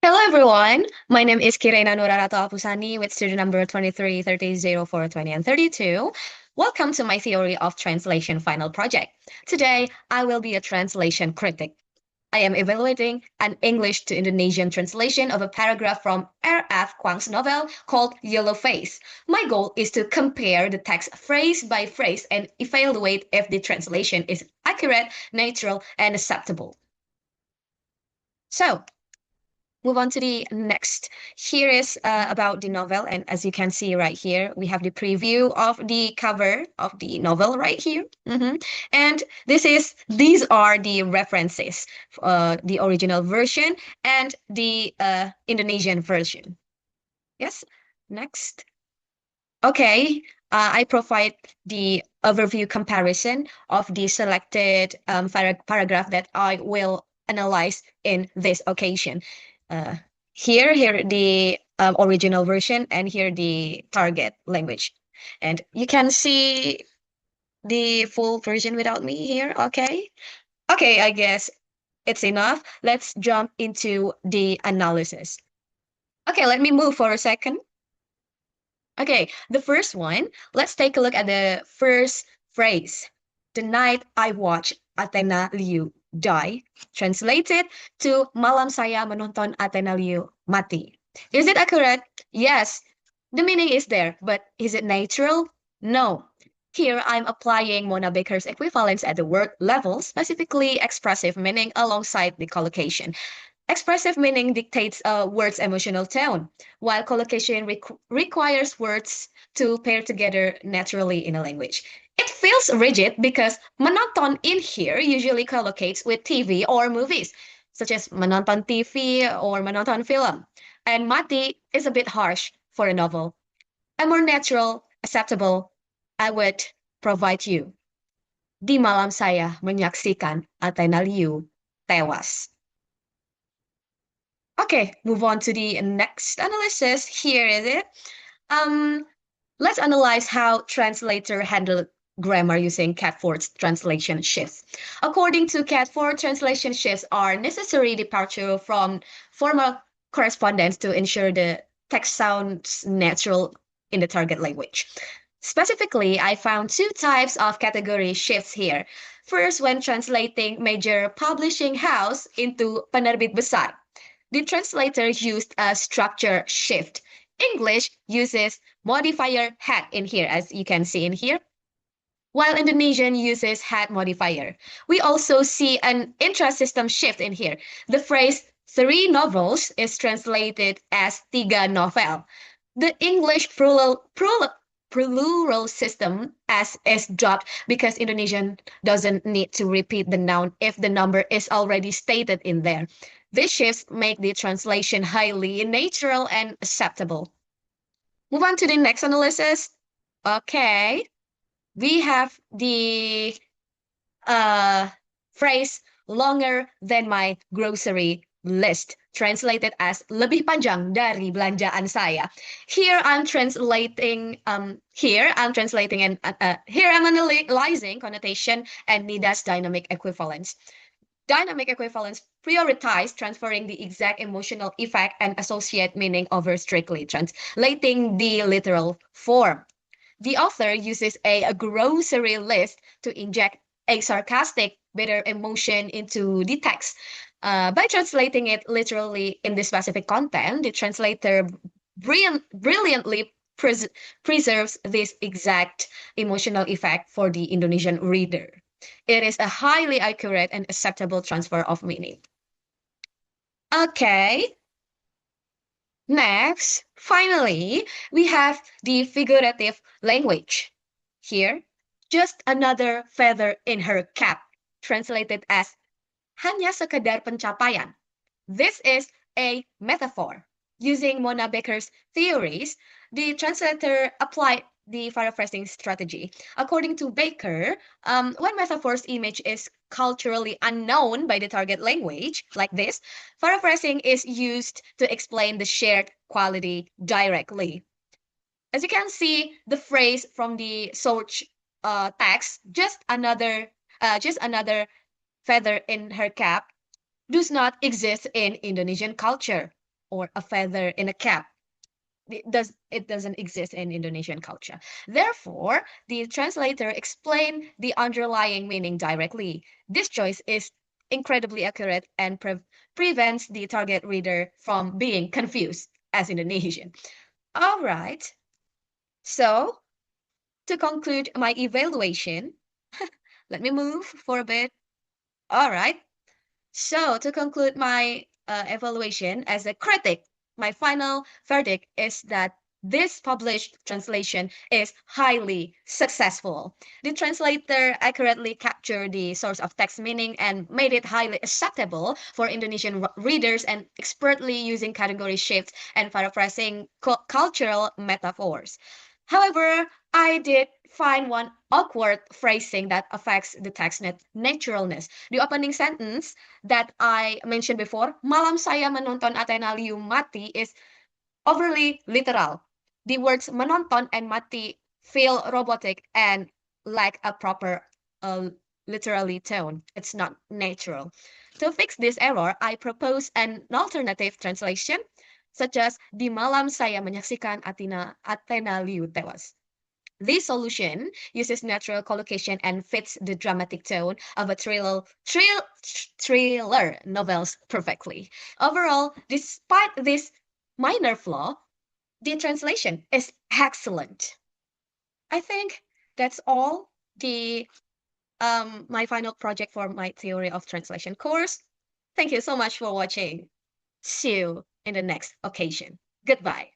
Hello everyone, my name is Kireinanurra Ratu Alpusani with student number 23, 30, 04, 20, and 32. Welcome to my Theory of Translation final project. Today, I will be a translation critic. I am evaluating an English-to-Indonesian translation of a paragraph from R.F. Kuang's novel called Yellowface. My goal is to compare the text phrase by phrase and evaluate if the translation is accurate, natural, and acceptable. So, move on to the next. Here is about the novel, and as you can see right here, we have the preview of the cover of the novel right here. And these are the references, the original version and the Indonesian version. Yes, next. Okay, I provide the overview comparison of the selected paragraph that I will analyze in this occasion. Here the original version, and here the target language. And you can see the full version without me here, okay? Okay, I guess it's enough. Let's jump into the analysis. Okay, let me move for a second. Okay, the first one, let's take a look at the first phrase. The night I watched Athena Liu die, translated to malam saya menonton Athena Liu mati. Is it accurate? Yes, the meaning is there, but is it natural? No. Here I'm applying Mona Baker's equivalence at the word level, specifically expressive meaning alongside the collocation. Expressive meaning dictates a word's emotional tone, while collocation requires words to pair together naturally in a language. It feels rigid because menonton in here usually collocates with TV or movies, such as menonton TV or menonton film. And mati is a bit harsh for a novel. A more natural, acceptable, I would provide you. Di malam saya menyaksikan Athena Liu tewas. Okay, move on to the next analysis. Here is it. Let's analyze how translator handled grammar using Catford's translation shifts. According to Catford, translation shifts are necessary departure from formal correspondence to ensure the text sounds natural in the target language. Specifically, I found two types of category shifts here. First, when translating major publishing house into penerbit besar. The translator used a structure shift. English uses modifier had in here, as you can see in here, while Indonesian uses had modifier. We also see an intra-system shift in here. The phrase three novels is translated as tiga novel. The English plural system as is dropped because Indonesian doesn't need to repeat the noun if the number is already stated in there. These shifts make the translation highly natural and acceptable. Move on to the next analysis. Okay, we have the phrase longer than my grocery list, translated as lebih panjang dari belanjaan saya. Here I'm translating and here I'm analyzing connotation and Nida's dynamic equivalence. Dynamic equivalence prioritize transferring the exact emotional effect and associate meaning over strictly translating the literal form. The author uses a grocery list to inject a sarcastic, bitter emotion into the text. By translating it literally in the specific content, the translator brilliantly preserves this exact emotional effect for the Indonesian reader. It is a highly accurate and acceptable transfer of meaning. Okay. Next, finally, we have the figurative language. Here, just another feather in her cap, translated as hanya sekedar pencapaian. This is a metaphor. Using Mona Baker's theories, the translator applied the paraphrasing strategy. According to Baker, when metaphor's image is culturally unknown by the target language, like this, paraphrasing is used to explain the shared quality directly. As you can see, the phrase from the search text, just another feather in her cap, does not exist in Indonesian culture. or a feather in a cap. It doesn't exist in Indonesian culture. Therefore, the translator explained the underlying meaning directly. This choice is incredibly accurate and prevents the target reader from being confused as Indonesian. All right. So, to conclude my evaluation, let me move for a bit. All right. So, to conclude my evaluation as a critic, my final verdict is that this published translation is highly successful. The translator accurately captured the source of text meaning and made it highly acceptable for Indonesian readers and expertly using category shifts and paraphrasing cultural metaphors. However, I did find one awkward phrasing that affects the text naturalness. The opening sentence that I mentioned before, malam saya menonton Atenalium mati, is overly literal. The words menonton and mati feel robotic and lack a proper uh, literally tone. It's not natural. To fix this error, I propose an alternative translation, such as di malam saya menyaksikan Athena Liu tewas. This solution uses natural collocation and fits the dramatic tone of a thriller novels perfectly. Overall, despite this minor flaw, the translation is excellent. I think that's all the my final project for my theory of translation course. Thank you so much for watching. See you in the next occasion. Goodbye.